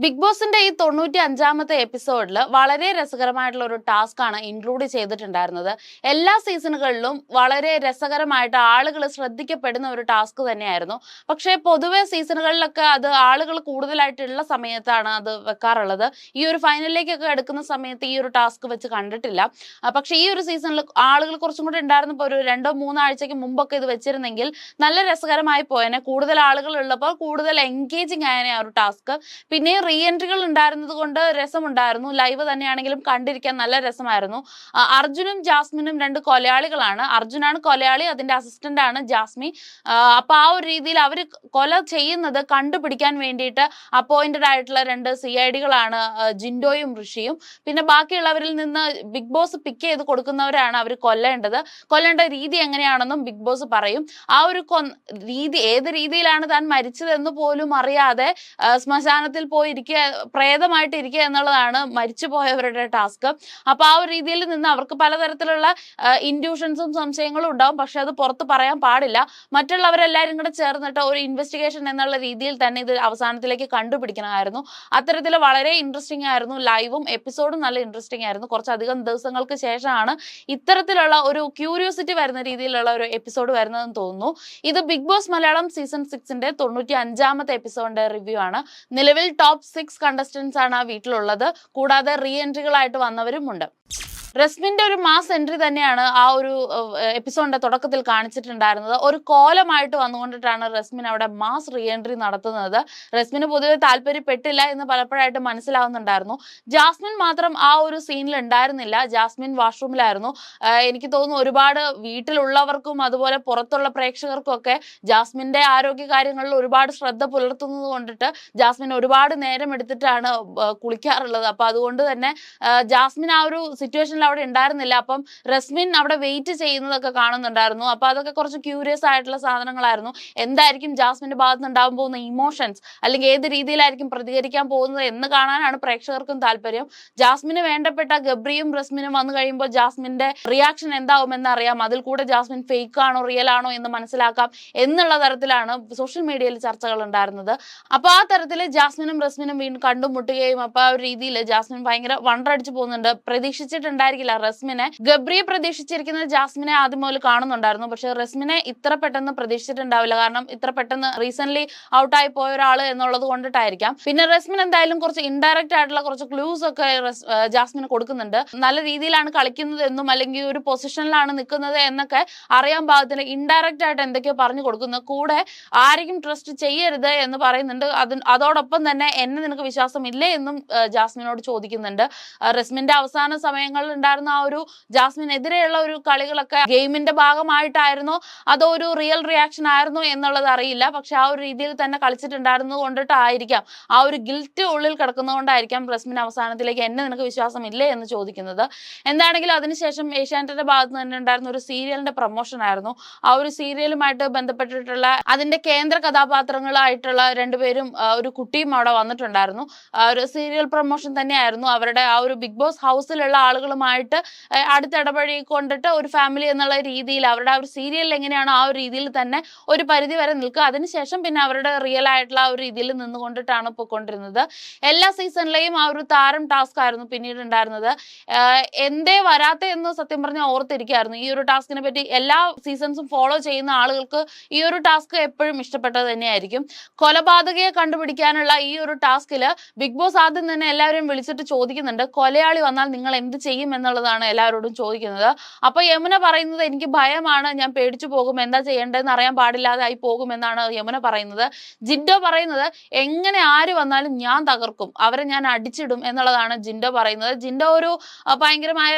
Big ബോസിന്റെ ഈ 95-ാമത്തെ എപ്പിസോഡിൽ വളരെ രസകരമായിട്ടുള്ള ഒരു ടാസ്ക് ആണ് ഇൻക്ലൂഡ് ചെയ്തിട്ടുണ്ടായിരുന്നത്. എല്ലാ സീസണുകളിലും വളരെ രസകരമായിട്ട് ആളുകൾ ശ്രദ്ധിക്കപ്പെടുന്ന ഒരു ടാസ്ക് തന്നെയായിരുന്നു. പക്ഷേ പൊതുവെ സീസണുകളിലൊക്കെ അത് ആളുകൾ കൂടുതലായിട്ടുള്ള സമയത്താണ് അത് വെക്കാറുള്ളത്. ഈ ഒരു ഫൈനലിലേക്കൊക്കെ എടുക്കുന്ന സമയത്ത് ഈ ഒരു ടാസ്ക് വെച്ച് കണ്ടിട്ടില്ല. പക്ഷേ ഈ ഒരു സീസണിൽ ആളുകൾ കുറച്ചും കൂടി ഉണ്ടായിരുന്നപ്പോൾ ഒരു 2-3 ആഴ്ചയ്ക്ക് മുമ്പൊക്കെ ഇത് വെച്ചിരുന്നെങ്കിൽ നല്ല രസകരമായി പോയേനെ. കൂടുതൽ ആളുകൾ ഉള്ളപ്പോൾ കൂടുതൽ എൻഗേജിങ് ആയനെ ആ ഒരു ടാസ്ക്. പിന്നെ റീ എൻട്രികൾ ഉണ്ടായിരുന്നത് കൊണ്ട് രസമുണ്ടായിരുന്നു. ലൈവ് തന്നെയാണെങ്കിലും കണ്ടിരിക്കാൻ നല്ല രസമായിരുന്നു. അർജുനും ജാസ്മിനും രണ്ട് കൊലയാളികളാണ്. അർജുനാണ് കൊലയാളി, അതിന്റെ അസിസ്റ്റന്റ് ആണ് ജാസ്മി. അപ്പൊ ആ ഒരു രീതിയിൽ അവർ കൊല ചെയ്യുന്നത് കണ്ടുപിടിക്കാൻ വേണ്ടിയിട്ട് അപ്പോയിന്റഡ് ആയിട്ടുള്ള രണ്ട് CID-കളാണ് ജിൻഡോയും ഋഷിയും. പിന്നെ ബാക്കിയുള്ളവരിൽ നിന്ന് ബിഗ് ബോസ് പിക്ക് ചെയ്ത് കൊടുക്കുന്നവരാണ് അവർ കൊല്ലേണ്ട രീതി എങ്ങനെയാണെന്നും ബിഗ് ബോസ് പറയും. ആ ഒരു രീതി ഏത് രീതിയിലാണ് താൻ മരിച്ചതെന്ന് പോലും അറിയാതെ ശ്മശാനത്തിൽ പോയിരിക്കുക, പ്രേതമായിട്ട് ഇരിക്കുക എന്നുള്ളതാണ് മരിച്ചുപോയവരുടെ ടാസ്ക്. അപ്പൊ ആ ഒരു രീതിയിൽ നിന്ന് അവർക്ക് പലതരത്തിലുള്ള ഇൻഡ്യൂഷൻസും സംശയങ്ങളും ഉണ്ടാവും. പക്ഷെ അത് പുറത്ത് പറയാൻ പാടില്ല. മറ്റുള്ളവരെല്ലാവരും കൂടെ ചേർന്നിട്ട് ഒരു ഇൻവെസ്റ്റിഗേഷൻ എന്നുള്ള രീതിയിൽ തന്നെ ഇത് അവസാനത്തിലേക്ക് കണ്ടുപിടിക്കണമായിരുന്നു. അത്തരത്തിൽ വളരെ ഇൻട്രസ്റ്റിംഗ് ആയിരുന്നു. ലൈവും എപ്പിസോഡും നല്ല ഇൻട്രസ്റ്റിംഗ് ആയിരുന്നു. കുറച്ചധികം ദിവസങ്ങൾക്ക് ശേഷമാണ് ഇത്തരത്തിലുള്ള ഒരു ക്യൂരിയോസിറ്റി വരുന്ന രീതിയിലുള്ള ഒരു എപ്പിസോഡ് വരുന്നതെന്ന് തോന്നുന്നു. ഇത് ബിഗ് ബോസ് മലയാളം സീസൺ 6ന്റെ 95-ാമത്തെ എപ്പിസോഡിന്റെ റിവ്യൂ ആണ്. നിലവിൽ ടോപ്പ് 6 കണ്ടസ്റ്റൻസ് ആണ് ആ വീട്ടിലുള്ളത്. കൂടാതെ റീ എൻട്രികളായിട്ട് വന്നവരുമുണ്ട്. റസ്മിന്റെ ഒരു മാസ് എൻട്രി തന്നെയാണ് ആ ഒരു എപ്പിസോഡിന്റെ തുടക്കത്തിൽ കാണിച്ചിട്ടുണ്ടായിരുന്നത്. ഒരു കോലമായിട്ട് വന്നുകൊണ്ടിട്ടാണ് റസ്മിൻ അവിടെ മാസ് റീ എൻട്രി നടത്തുന്നത്. റസ്മിന് പൊതുവെ താല്പര്യപ്പെട്ടില്ല എന്ന് പലപ്പോഴായിട്ട് മനസ്സിലാവുന്നുണ്ടായിരുന്നു. ജാസ്മിൻ മാത്രം ആ ഒരു സീനിൽ ഉണ്ടായിരുന്നില്ല. ജാസ്മിൻ വാഷ്റൂമിലായിരുന്നു. എനിക്ക് തോന്നുന്നു ഒരുപാട് വീട്ടിലുള്ളവർക്കും അതുപോലെ പുറത്തുള്ള പ്രേക്ഷകർക്കും ഒക്കെ ജാസ്മിന്റെ ആരോഗ്യ കാര്യങ്ങളിൽ ഒരുപാട് ശ്രദ്ധ പുലർത്തുന്നത് കൊണ്ടിട്ട് ജാസ്മിൻ ഒരുപാട് നേരം എടുത്തിട്ടാണ് കുളിക്കാറുള്ളത്. അപ്പൊ അതുകൊണ്ട് തന്നെ ജാസ്മിൻ ആ ഒരു സിറ്റുവേഷനിൽ അവിടെ ഉണ്ടായിരുന്നില്ല. അപ്പം റസ്മിൻ അവിടെ വെയിറ്റ് ചെയ്യുന്നതൊക്കെ കാണുന്നുണ്ടായിരുന്നു. അപ്പൊ അതൊക്കെ കുറച്ച് ക്യൂരിയസ് ആയിട്ടുള്ള സാധനങ്ങളായിരുന്നു. എന്തായിരിക്കും ജാസ്മിന്റെ ഭാഗത്ത് നിന്ന് ഉണ്ടാകാൻ പോകുന്ന ഇമോഷൻസ്, അല്ലെങ്കിൽ ഏത് രീതിയിലായിരിക്കും പ്രതികരിക്കാൻ പോകുന്നത് എന്ന് കാണാനാണ് പ്രേക്ഷകർക്കും താല്പര്യം. ജാസ്മിന് വേണ്ടപ്പെട്ട ഗബ്രിയും റസ്മിനും വന്നു കഴിയുമ്പോൾ ജാസ്മിന്റെ റിയാക്ഷൻ എന്താവുമെന്ന് അറിയാം. അതിൽ കൂടെ ജാസ്മിൻ ഫേക്ക് ആണോ റിയൽ ആണോ എന്ന് മനസ്സിലാക്കാം എന്നുള്ള തരത്തിലാണ് സോഷ്യൽ മീഡിയയിൽ ചർച്ചകൾ ഉണ്ടായിരുന്നത്. അപ്പൊ ആ തരത്തിൽ ജാസ്മിനും റസ്മിനും വീണ്ടും കണ്ടുമുട്ടുകയും അപ്പൊ ആ ഒരു രീതിയിൽ ജാസ്മിൻ ഭയങ്കര വണ്ടടിച്ചു പോകുന്നുണ്ട്. പ്രതീക്ഷിച്ചിട്ടുണ്ടായിരിക്കില്ല റസ്മിനെ. ഗബ്രിയെ പ്രതീക്ഷിച്ചിരിക്കുന്ന ജാസ്മിനെ ആദ്യം മുതൽ കാണുന്നുണ്ടായിരുന്നു. പക്ഷെ റസ്മിനെ ഇത്ര പെട്ടെന്ന് പ്രതീക്ഷിച്ചിട്ടുണ്ടാവില്ല. കാരണം ഇത്ര പെട്ടെന്ന് റീസെന്റ് ഔട്ടായി പോയ ഒരാള് എന്നുള്ളത് കൊണ്ടിട്ടായിരിക്കാം. പിന്നെ റസ്മിൻ എന്തായാലും കുറച്ച് ഇൻഡയറക്റ്റ് ആയിട്ടുള്ള കുറച്ച് ക്ലൂസ് ഒക്കെ ജാസ്മിന് കൊടുക്കുന്നുണ്ട്. നല്ല രീതിയിലാണ് കളിക്കുന്നത് എന്നും അല്ലെങ്കിൽ ഒരു പൊസിഷനിലാണ് നിൽക്കുന്നത് എന്നൊക്കെ അറിയാൻ പാകത്തിന് ഇൻഡയറക്റ്റ് ആയിട്ട് എന്തൊക്കെയോ പറഞ്ഞു കൊടുക്കുന്നു. കൂടെ ആരെയും ട്രസ്റ്റ് ചെയ്യരുത് എന്ന് പറയുന്നുണ്ട്. അതോടൊപ്പം തന്നെ എന്നെ നിനക്ക് വിശ്വാസം ഇല്ലേ എന്നും ജാസ്മിനോട് ചോദിക്കുന്നുണ്ട്. റസ്മിന്റെ അവസാന സമയങ്ങളിൽ ഉണ്ടായിരുന്ന ആ ഒരു ജാസ്മിനെതിരെയുള്ള ഒരു കളികളൊക്കെ ഗെയിമിന്റെ ഭാഗമായിട്ടായിരുന്നോ അതോ ഒരു റിയൽ റിയാക്ഷൻ ആയിരുന്നോ എന്നുള്ളത് അറിയില്ല. പക്ഷെ ആ ഒരു രീതിയിൽ തന്നെ കളിച്ചിട്ടുണ്ടായിരുന്നത് കൊണ്ടിട്ടായിരിക്കാം, ആ ഒരു ഗിൽറ്റ് ഉള്ളിൽ കിടക്കുന്നതുകൊണ്ടായിരിക്കാം റസ്മിൻ അവസാനത്തിലേക്ക് എന്നെ നിനക്ക് വിശ്വാസം ഇല്ലേ എന്ന് ചോദിക്കുന്നത്. എന്താണെങ്കിലും അതിനുശേഷം ഏഷ്യാനെറ്റിന്റെ ഭാഗത്ത് തന്നെ ഉണ്ടായിരുന്ന ഒരു സീരിയലിന്റെ പ്രൊമോഷൻ ആയിരുന്നു. ആ ഒരു സീരിയലുമായിട്ട് ബന്ധപ്പെട്ടിട്ടുള്ള അതിന്റെ കേന്ദ്ര കഥാപാത്രങ്ങളായിട്ടുള്ള രണ്ടുപേരും ഒരു കുട്ടിയും അവിടെ വന്നിട്ടുണ്ടായിരുന്നു. ഒരു സീരിയൽ പ്രൊമോഷൻ തന്നെയായിരുന്നു. അവരുടെ ആ ഒരു ബിഗ് ബോസ് ഹൗസിലുള്ള ആളുകളുമായിട്ട് അടുത്തിടപഴകി കൊണ്ടിട്ട് ഒരു ഫാമിലി എന്നുള്ള രീതിയിൽ അവരുടെ ആ ഒരു സീരിയലിൽ എങ്ങനെയാണ് ആ ഒരു രീതിയിൽ തന്നെ ഒരു പരിധി വരെ നിൽക്കുക. അതിനുശേഷം പിന്നെ അവരുടെ റിയൽ ആയിട്ടുള്ള ആ ഒരു രീതിയിൽ നിന്നുകൊണ്ടിട്ടാണ് പോയിക്കൊണ്ടിരുന്നത്. എല്ലാ സീസണിലെയും ആ ഒരു താരം ടാസ്ക് ആയിരുന്നു പിന്നീട് ഉണ്ടായിരുന്നത്. എന്തേ വരാത്ത എന്ന് സത്യം പറഞ്ഞാൽ ഓർത്തിരിക്കുകയായിരുന്നു. ഈ ഒരു ടാസ്കിനെ പറ്റി എല്ലാ സീസൺസും ഫോളോ ചെയ്യുന്ന ആളുകൾക്ക് ഈ ഒരു ടാസ്ക് എപ്പോഴും ഇഷ്ടപ്പെട്ടത് തന്നെയായിരിക്കും. കൊലപാതകയെ കണ്ടുപിടിക്കാനുള്ള ഈ ഒരു ടാസ്കില് ബിഗ് ബോസ് ആദ്യം തന്നെ എല്ലാവരും വിളിച്ചിട്ട് ചോദിക്കുന്നുണ്ട്, കൊലയാളി വന്നാൽ നിങ്ങൾ എന്ത് ചെയ്യും എന്നുള്ളതാണ് എല്ലാവരോടും ചോദിക്കുന്നത്. അപ്പൊ യമുന പറയുന്നത്, എനിക്ക് ഭയമാണ്, ഞാൻ പേടിച്ചു പോകും, എന്താ ചെയ്യേണ്ടതെന്ന് അറിയാൻ പാടില്ലാതായി പോകുമെന്നാണ് യമുന പറയുന്നത്. ജിൻഡോ പറയുന്നത്, എങ്ങനെ ആര് വന്നാലും ഞാൻ തകർക്കും, അവരെ ഞാൻ അടിച്ചിടും എന്നുള്ളതാണ് ജിൻഡോ പറയുന്നത്. ജിൻഡോ ഒരു ഭയങ്കരമായ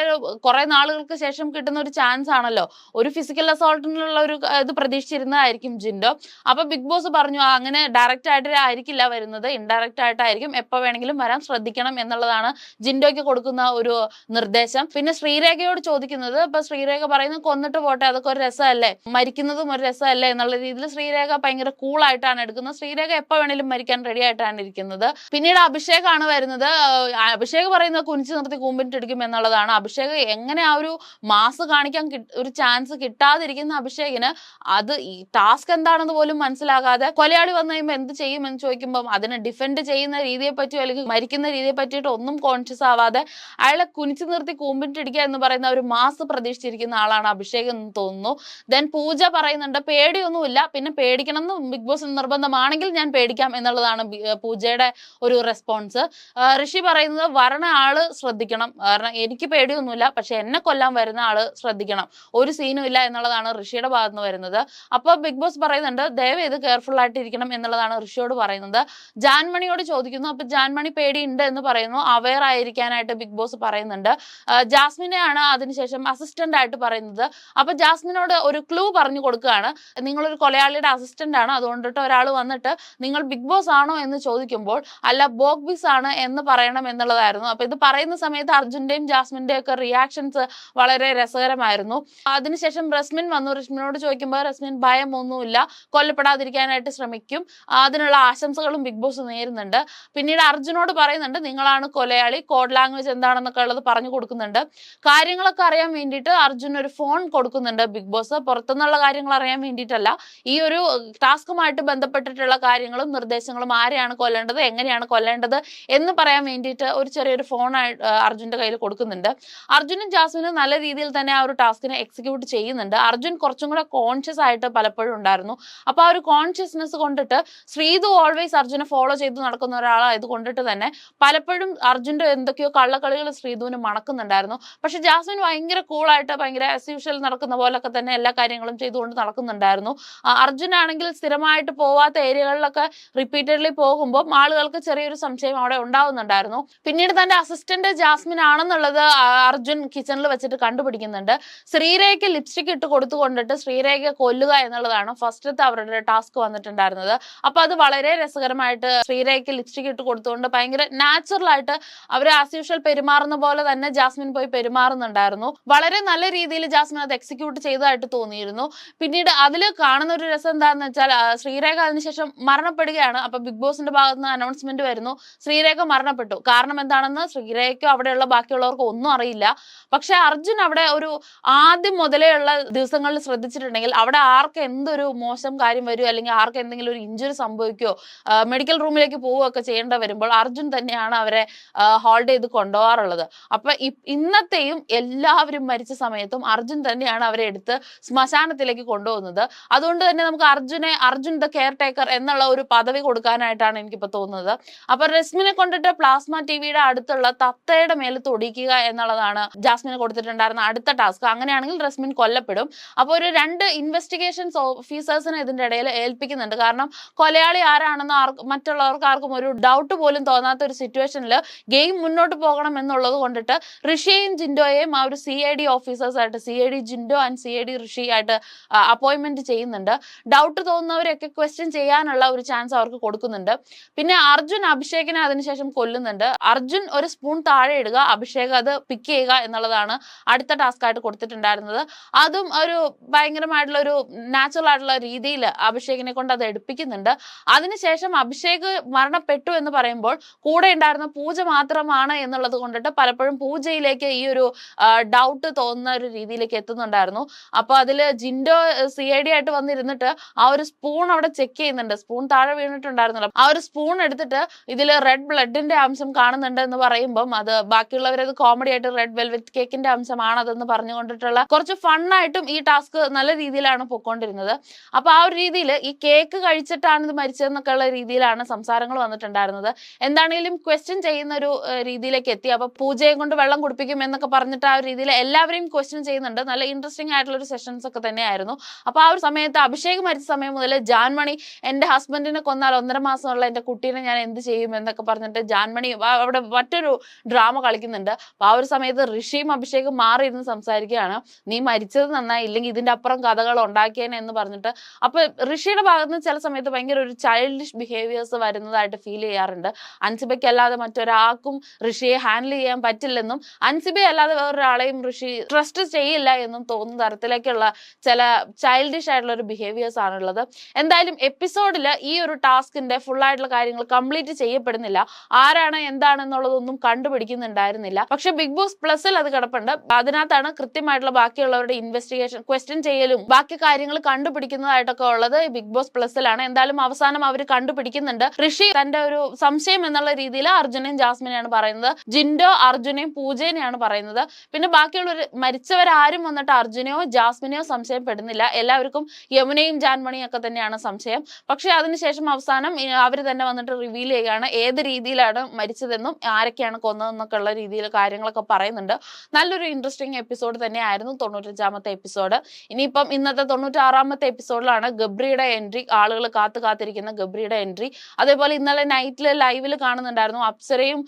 കുറെ നാളുകൾക്ക് ശേഷം കിട്ടുന്ന ഒരു ചാൻസ് ആണല്ലോ. ഒരു ഫിസിക്കൽ അസോൾട്ടിനുള്ള ഒരു ഇത് പ്രതീക്ഷിച്ചിരുന്നതായിരിക്കും ജിൻഡോ. അപ്പൊ ബിഗ് ബോസ് പറഞ്ഞു, അങ്ങനെ ഡയറക്റ്റ് ആയിട്ട് ആയിരിക്കില്ല വരുന്നത്, ഇൻഡയറക്റ്റ് ആയിട്ടായിരിക്കും, എപ്പോ വേണമെങ്കിലും വരാൻ ശ്രദ്ധിക്കണം എന്നുള്ളതാണ് ജിൻഡോയ്ക്ക് കൊടുക്കുന്ന ഒരു നിർദ്ദേശം. നിർദ്ദേശം. പിന്നെ ശ്രീരേഖയോട് ചോദിക്കുന്നത്, ഇപ്പൊ ശ്രീരേഖ പറയുന്നത് കൊന്നിട്ട് പോട്ടെ, അതൊക്കെ ഒരു രസമല്ലേ, മരിക്കുന്നതും ഒരു രസമല്ലേ എന്നുള്ള രീതിയിൽ ശ്രീരേഖ ഭയങ്കര കൂളായിട്ടാണ് എടുക്കുന്നത്. ശ്രീരേഖ എപ്പോ വേണേലും മരിക്കാൻ റെഡി ആയിട്ടാണ് ഇരിക്കുന്നത്. പിന്നീട് അഭിഷേകാണ് വരുന്നത്. അഭിഷേക് പറയുന്നത് കുനിച്ചു നിർത്തി കൂമ്പിട്ടിടിക്കും എന്നുള്ളതാണ്. അഭിഷേക് എങ്ങനെ ആ ഒരു മാസ് കാണിക്കാൻ ഒരു ചാൻസ് കിട്ടാതിരിക്കുന്ന അഭിഷേകിന് അത് ഈ ടാസ്ക് എന്താണെന്ന് പോലും മനസ്സിലാകാതെ കൊലയാളി വന്നു കഴിയുമ്പോൾ എന്ത് ചെയ്യും എന്ന് ചോദിക്കുമ്പോൾ അതിനെ ഡിഫെൻഡ് ചെയ്യുന്ന രീതിയെ പറ്റിയോ അല്ലെങ്കിൽ മരിക്കുന്ന രീതിയെ പറ്റിയിട്ട് ഒന്നും കോൺഷ്യസ് ആവാതെ അയാളെ കുനിച്ചു നിർത്തി കൂമ്പിട്ടിടിക്കുക എന്ന് പറയുന്ന ഒരു മാസ് പ്രതീക്ഷിച്ചിരിക്കുന്ന ആളാണ് അഭിഷേക് എന്ന് തോന്നുന്നു. ദെൻ പൂജ പറയുന്നുണ്ട് പേടിയൊന്നുമില്ല, പിന്നെ പേടിക്കണം എന്ന് ബിഗ് ബോസ് നിർബന്ധമാണെങ്കിൽ ഞാൻ പേടിക്കാം എന്നുള്ളതാണ് പൂജയുടെ ഒരു റെസ്പോൺസ്. ഋഷി പറയുന്നത് വരണ ആള് ശ്രദ്ധിക്കണം, കാരണം എനിക്ക് പേടിയൊന്നുമില്ല, പക്ഷെ എന്നെ കൊല്ലാൻ വരുന്ന ആള് ശ്രദ്ധിക്കണം, ഒരു സീനും ഇല്ല എന്നുള്ളതാണ് ഋഷിയുടെ ഭാഗത്ത് നിന്ന് വരുന്നത്. അപ്പൊ ബിഗ് ബോസ് പറയുന്നുണ്ട് ദയവ് ഇത് കെയർഫുൾ ആയിട്ട് ഇരിക്കണം എന്നുള്ളതാണ് ഋഷിയോട് പറയുന്നത്. ജാൻമണിയോട് ചോദിക്കുന്നു, അപ്പൊ ജാൻമണി പേടിയുണ്ട് എന്ന് പറയുന്നു, അവെയർ ആയിരിക്കാനായിട്ട് ബിഗ് ബോസ് പറയുന്നുണ്ട്. ജാസ്മിനെയാണ് അതിനുശേഷം അസിസ്റ്റന്റ് ആയിട്ട് പറയുന്നത്. അപ്പൊ ജാസ്മിനോട് ഒരു ക്ലൂ പറഞ്ഞു കൊടുക്കുകയാണ്, നിങ്ങളൊരു കൊലയാളിയുടെ അസിസ്റ്റന്റ് ആണ്, അതുകൊണ്ടിട്ട് ഒരാൾ വന്നിട്ട് നിങ്ങൾ ബിഗ് ബോസ് ആണോ എന്ന് ചോദിക്കുമ്പോൾ അല്ല ബോക്ബിസ് ആണ് എന്ന് പറയണം എന്നുള്ളതായിരുന്നു. അപ്പൊ ഇത് പറയുന്ന സമയത്ത് അർജുന്റെയും ജാസ്മിന്റെയും ഒക്കെ റിയാക്ഷൻസ് വളരെ രസകരമായിരുന്നു. അതിനുശേഷം റസ്മിൻ വന്നു. റസ്മിനോട് ചോദിക്കുമ്പോൾ റസ്മിൻ ഭയം ഒന്നുമില്ല, കൊല്ലപ്പെടാതിരിക്കാനായിട്ട് ശ്രമിക്കും, അതിനുള്ള ആശംസകളും ബിഗ് ബോസ് നേരുന്നുണ്ട്. പിന്നീട് അർജുനോട് പറയുന്നുണ്ട് നിങ്ങളാണ് കൊലയാളി, കോഡ് ലാംഗ്വേജ് എന്താണെന്നൊക്കെ ഉള്ളത് പറഞ്ഞു കൊടുക്കുന്നുണ്ട്. കാര്യങ്ങളൊക്കെ അറിയാൻ വേണ്ടിയിട്ട് അർജുൻ ഒരു ഫോൺ കൊടുക്കുന്നുണ്ട് ബിഗ് ബോസ്, പുറത്തുനിന്നുള്ള കാര്യങ്ങൾ അറിയാൻ വേണ്ടിയിട്ടല്ല, ഈ ഒരു ടാസ്കുമായിട്ട് ബന്ധപ്പെട്ടിട്ടുള്ള കാര്യങ്ങളും നിർദ്ദേശങ്ങളും, ആരെയാണ് കൊല്ലേണ്ടത്, എങ്ങനെയാണ് കൊല്ലേണ്ടത് എന്ന് പറയാൻ വേണ്ടിയിട്ട് ഒരു ചെറിയൊരു ഫോൺ അർജുന്റെ കയ്യിൽ കൊടുക്കുന്നുണ്ട്. അർജുനും ജാസ്മിനും നല്ല രീതിയിൽ തന്നെ ആ ഒരു ടാസ്കിനെ എക്സിക്യൂട്ട് ചെയ്യുന്നുണ്ട്. അർജുൻ കുറച്ചും കൂടെ കോൺഷ്യസ് ആയിട്ട് പലപ്പോഴും ഉണ്ടായിരുന്നു. അപ്പൊ ആ ഒരു കോൺഷ്യസ്നെസ് കൊണ്ടിട്ട് ശ്രീതു ഓൾവേസ് അർജുനെ ഫോളോ ചെയ്ത് നടക്കുന്ന ഒരാളായത് കൊണ്ടിട്ട് തന്നെ പലപ്പോഴും അർജുന്റെ എന്തൊക്കെയോ കള്ളക്കളികൾ ശ്രീതുവിന് മണക്കുന്നുണ്ടായിരുന്നു. പക്ഷെ ജാസ്മിൻ ഭയങ്കര കൂളായിട്ട് ഭയങ്കര ആസ് യൂഷ്വൽ നടക്കുന്ന പോലൊക്കെ തന്നെ എല്ലാ കാര്യങ്ങളും ചെയ്തുകൊണ്ട് നടക്കുന്നുണ്ടായിരുന്നു. അർജുൻ ആണെങ്കിൽ സ്ഥിരമായിട്ട് പോവാത്ത ഏരിയകളിലൊക്കെ റിപ്പീറ്റഡ്ലി പോകുമ്പോൾ ആളുകൾക്ക് ചെറിയൊരു സംശയം അവിടെ ഉണ്ടാവുന്നുണ്ടായിരുന്നു. പിന്നീട് തന്റെ അസിസ്റ്റന്റ് ജാസ്മിൻ ആണെന്നുള്ളത് അർജുൻ കിച്ചണിൽ വെച്ചിട്ട് കണ്ടുപിടിക്കുന്നുണ്ട്. ശ്രീരേഖയ്ക്ക് ലിപ്സ്റ്റിക് ഇട്ട് കൊടുത്തുകൊണ്ടിട്ട് ശ്രീരേഖയെ കൊല്ലുക എന്നുള്ളതാണ് ഫസ്റ്റത്തെ അവരുടെ ടാസ്ക് വന്നിട്ടുണ്ടായിരുന്നത്. അപ്പൊ അത് വളരെ രസകരമായിട്ട് ശ്രീരേഖയ്ക്ക് ലിപ്സ്റ്റിക് ഇട്ട് കൊടുത്തുകൊണ്ട് ഭയങ്കര നാച്ചുറൽ ആയിട്ട് അവർ ആസ് യൂഷ്വൽ പെരുമാറുന്ന പോലെ തന്നെ ജാസ്മിൻ പോയി പെരുമാറുന്നുണ്ടായിരുന്നു. വളരെ നല്ല രീതിയിൽ ജാസ്മിൻ അത് എക്സിക്യൂട്ട് ചെയ്തതായിട്ട് തോന്നിയിരുന്നു. പിന്നീട് അതിൽ കാണുന്ന ഒരു രസം എന്താണെന്ന് വെച്ചാൽ ശ്രീരേഖ അതിനുശേഷം മരണപ്പെടുകയാണ്. അപ്പൊ ബിഗ് ബോസിന്റെ ഭാഗത്ത് നിന്ന് അനൗൺസ്മെന്റ് വരുന്നു ശ്രീരേഖ മരണപ്പെട്ടു. കാരണം എന്താണെന്ന് ശ്രീരേഖയ്ക്കോ അവിടെയുള്ള ബാക്കിയുള്ളവർക്കോ ഒന്നും അറിയില്ല. പക്ഷെ അർജുൻ അവിടെ ഒരു ആദ്യം മുതലേ ഉള്ള ദിവസങ്ങളിൽ ശ്രദ്ധിച്ചിട്ടുണ്ടെങ്കിൽ അവിടെ ആർക്ക് എന്തൊരു മോശം കാര്യം വരുമോ അല്ലെങ്കിൽ ആർക്ക് എന്തെങ്കിലും ഒരു ഇഞ്ചുറി സംഭവിക്കുകയോ മെഡിക്കൽ റൂമിലേക്ക് പോവുകയൊക്കെ ചെയ്യേണ്ട വരുമ്പോൾ അർജുൻ തന്നെയാണ് അവരെ ഹോൾഡ് ചെയ്ത് കൊണ്ടുപോകാറുള്ളത്. അപ്പൊ ഇന്നത്തെയും എല്ലാവരും മരിച്ച സമയത്തും അർജുൻ തന്നെയാണ് അവരെ എടുത്ത് ശ്മശാനത്തിലേക്ക് കൊണ്ടുപോകുന്നത്. അതുകൊണ്ട് തന്നെ നമുക്ക് അർജുൻ ദ കെയർ ടേക്കർ എന്നുള്ള ഒരു പദവി കൊടുക്കാനായിട്ടാണ് എനിക്കിപ്പോ തോന്നുന്നത്. അപ്പൊ റസ്മിനെ കൊണ്ടിട്ട് പ്ലാസ്മ ടിവിയുടെ അടുത്തുള്ള തത്തയുടെ മേലെ തൊടിക്കുക എന്നുള്ളതാണ് ജാസ്മിന് കൊടുത്തിട്ടുണ്ടായിരുന്ന അടുത്ത ടാസ്ക്. അങ്ങനെയാണെങ്കിൽ റസ്മിൻ കൊല്ലപ്പെടും. അപ്പോൾ ഒരു 2 ഇൻവെസ്റ്റിഗേഷൻസ് ഓഫീസേഴ്സിനെ ഇതിന്റെ ഇടയിൽ ഏൽപ്പിക്കുന്നുണ്ട്. കാരണം കൊലയാളി ആരാണെന്ന് മറ്റുള്ളവർക്ക് ആർക്കും ഒരു ഡൗട്ട് പോലും തോന്നാത്ത ഒരു സിറ്റുവേഷനിൽ ഗെയിം മുന്നോട്ട് പോകണം എന്നുള്ളത് കൊണ്ടിട്ട് ഋഷിയെയും ജിൻഡോയെയും ആ ഒരു CID ഓഫീസേഴ്സ് ആയിട്ട് CID ജിൻഡോ ആൻഡ് CID ഋഷി ആയിട്ട് അപ്പോയിന്റ്മെന്റ് ചെയ്യുന്നുണ്ട്. ഡൗട്ട് തോന്നുന്നവരൊക്കെ ക്വസ്റ്റ്യൻ ചെയ്യാനുള്ള ഒരു ചാൻസ് അവർക്ക് കൊടുക്കുന്നുണ്ട്. പിന്നെ അർജുൻ അഭിഷേകിനെ അതിനുശേഷം കൊല്ലുന്നുണ്ട്. അർജുൻ ഒരു സ്പൂൺ താഴെ ഇടുക, അഭിഷേക് അത് പിക്ക് ചെയ്യുക എന്നുള്ളതാണ് അടുത്ത ടാസ്ക് ആയിട്ട് കൊടുത്തിട്ടുണ്ടായിരുന്നത്. അതും ഒരു ഭയങ്കരമായിട്ടുള്ള ഒരു നാച്ചുറൽ ആയിട്ടുള്ള രീതിയിൽ അഭിഷേകിനെ കൊണ്ട് അത് എടുപ്പിക്കുന്നുണ്ട്. അതിനുശേഷം അഭിഷേക് മരണപ്പെട്ടു എന്ന് പറയുമ്പോൾ കൂടെ ഉണ്ടായിരുന്ന പൂജ മാത്രമാണ് എന്നുള്ളത് കൊണ്ടിട്ട് പലപ്പോഴും പൂജയിലേക്ക് ഈ ഒരു ഡൗട്ട് തോന്നുന്ന ഒരു രീതിയിലേക്ക് എത്തുന്നുണ്ടായിരുന്നു. അപ്പൊ അതിൽ ജിൻഡോ CID ആയിട്ട് വന്നിരുന്നിട്ട് ആ ഒരു സ്പൂൺ അവിടെ ചെക്ക് ചെയ്യുന്നുണ്ട്. സ്പൂൺ താഴെ വീണിട്ടുണ്ടായിരുന്നല്ലോ, ആ ഒരു സ്പൂൺ എടുത്തിട്ട് ഇതിൽ റെഡ് ബ്ലഡിന്റെ അംശം കാണുന്നുണ്ട് എന്ന് പറയുമ്പം അത് ബാക്കിയുള്ളവരത് കോമഡി ആയിട്ട് റെഡ് വെൽവെറ്റ് കേക്കിന്റെ അംശമാണ് അതെന്ന് പറഞ്ഞുകൊണ്ടിട്ടുള്ള കുറച്ച് ഫണ്ണായിട്ടും ഈ ടാസ്ക് നല്ല രീതിയിലാണ് പൊക്കോണ്ടിരുന്നത്. അപ്പൊ ആ ഒരു രീതിയിൽ ഈ കേക്ക് കഴിച്ചിട്ടാണ് ഇത് മരിച്ചതെന്നൊക്കെ ഉള്ള രീതിയിലാണ് സംസാരങ്ങൾ വന്നിട്ടുണ്ടായിരുന്നത്. എന്താണെങ്കിലും ക്വസ്റ്റ്യൻ ചെയ്യുന്ന ഒരു രീതിയിലേക്ക് എത്തി. അപ്പൊ പൂജയെ കൊണ്ട് വെള്ളം കുടിപ്പിക്കും എന്നൊക്കെ പറഞ്ഞിട്ട് ആ ഒരു രീതിയിൽ എല്ലാവരെയും ക്വസ്റ്റ്യൻ ചെയ്യുന്നുണ്ട്. നല്ല ഇൻട്രസ്റ്റിംഗ് ആയിട്ടുള്ള ഒരു സെഷൻസ് ഒക്കെ തന്നെയായിരുന്നു. അപ്പൊ ആ ഒരു സമയത്ത് അഭിഷേക് മരിച്ച സമയം മുതൽ ജാൻമണി എന്റെ ഹസ്ബൻഡിനെ കൊന്നാൽ 1.5 മാസമുള്ള എന്റെ കുട്ടീനെ ഞാൻ എന്ത് ചെയ്യും എന്നൊക്കെ പറഞ്ഞിട്ട് ജാൻമണി അവിടെ മറ്റൊരു ഡ്രാമ കളിക്കുന്നുണ്ട്. അപ്പൊ ആ ഒരു സമയത്ത് ഋഷിയും അഭിഷേകും മാറിയിരുന്ന് സംസാരിക്കുകയാണ്, നീ മരിച്ചത് നന്നായി, ഇല്ലെങ്കിൽ ഇതിന്റെ അപ്പുറം കഥകൾ ഉണ്ടാക്കിയേനെ എന്ന് പറഞ്ഞിട്ട്. അപ്പൊ ഋഷിയുടെ ഭാഗത്ത് നിന്ന് ചില സമയത്ത് ഭയങ്കര ഒരു ചൈൽഡിഷ് ബിഹേവിയേഴ്സ് വരുന്നതായിട്ട് ഫീൽ ചെയ്യാറുണ്ട്. അൻസിബയ്ക്ക് അല്ലാതെ മറ്റൊരാൾക്കും ഋഷിയെ ഹാൻഡിൽ ചെയ്യാൻ പറ്റില്ലെന്നും അൻസിബയെ അല്ലാതെ വേറൊരാളെയും ഋഷി ട്രസ്റ്റ് ചെയ്യില്ല എന്നും തോന്നുന്ന തരത്തിലേക്കുള്ള ചില ചൈൽഡിഷ് ആയിട്ടുള്ള ഒരു ബിഹേവിയേഴ്സ് ആണുള്ളത്. എന്തായാലും എപ്പിസോഡിൽ ഈ ഒരു ടാസ്കിന്റെ ഫുൾ ആയിട്ടുള്ള കാര്യങ്ങൾ കംപ്ലീറ്റ് ചെയ്യപ്പെടുന്നില്ല. ആരാണ് എന്താണെന്നുള്ളതൊന്നും കണ്ടുപിടിക്കുന്നുണ്ടായിരുന്നില്ല. പക്ഷെ ബിഗ് ബോസ് പ്ലസിൽ അത് കിടപ്പുണ്ട്. അതിനകത്താണ് കൃത്യമായിട്ടുള്ള ബാക്കിയുള്ളവരുടെ ഇൻവെസ്റ്റിഗേഷൻ, ക്വസ്റ്റ്യൻ ചെയ്യലും ബാക്കി കാര്യങ്ങൾ കണ്ടുപിടിക്കുന്നതായിട്ടൊക്കെ ഉള്ളത് ബിഗ് ബോസ് പ്ലസിലാണ്. എന്തായാലും അവസാനം അവർ കണ്ടുപിടിക്കുന്നുണ്ട്. ഋഷി തന്റെ ഒരു സംശയം എന്നുള്ള രീതിയിൽ അർജുനെയും ജാസ്മിനെയാണ് പറയുന്നത്. ജിൻഡോ അർജുനെയും പൂജേനെയാണ് പറയുന്നത്. പിന്നെ ബാക്കിയുള്ളവർ മരിച്ചവരാരും വന്നിട്ട് അർജുനെയോ ജാസ്മിനെയോ സംശയപ്പെടുന്നില്ല. എല്ലാവർക്കും യമുനയും ജാൻമണിയും ഒക്കെ തന്നെയാണ് സംശയം. പക്ഷെ അതിനുശേഷം അവസാനം അവർ തന്നെ വന്നിട്ട് റിവീൽ ചെയ്യുകയാണ് ഏത് രീതിയിലാണ് മരിച്ചതെന്നും ആരൊക്കെയാണ് കൊന്നതെന്നൊക്കെ ഉള്ള രീതിയിൽ കാര്യങ്ങളൊക്കെ പറയുന്നുണ്ട്. നല്ലൊരു ഇൻട്രസ്റ്റിംഗ് എപ്പിസോഡ് തന്നെയായിരുന്നു 95ാമത്തെ എപ്പിസോഡ്. ഇനിയിപ്പം ഇന്നത്തെ 96ാമത്തെ എപ്പിസോഡിലാണ് ഗബ്രിയുടെ എൻട്രി. ആളുകൾ കാത്തിരിക്കുന്ന ഗബ്രിയുടെ എൻട്രി. അതേപോലെ ഇന്നലെ നൈറ്റിൽ ലൈവിൽ കാണുന്നുണ്ടായിരുന്നു അപ്സരയും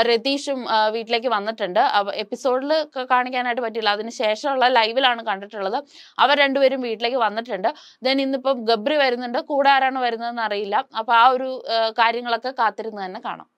രതീഷും വീട്ടിലേക്ക് വന്നിട്ടുണ്ട്. എപ്പിസോഡിൽ കാണിക്കാനായിട്ട് പറ്റില്ല, അതിനുശേഷമുള്ള ലൈവിലാണ് കണ്ടിട്ടുള്ളത്. അവർ രണ്ടുപേരും വീട്ടിലേക്ക് വന്നിട്ടുണ്ട്. ദെൻ ഇന്നിപ്പം ഗബ്രി വരുന്നുണ്ട്. കൂടെ ആരാണ് വരുന്നതെന്ന് അറിയില്ല. അപ്പൊ ആ ഒരു കാര്യങ്ങളൊക്കെ കാത്തിരുന്ന് തന്നെ കാണാം.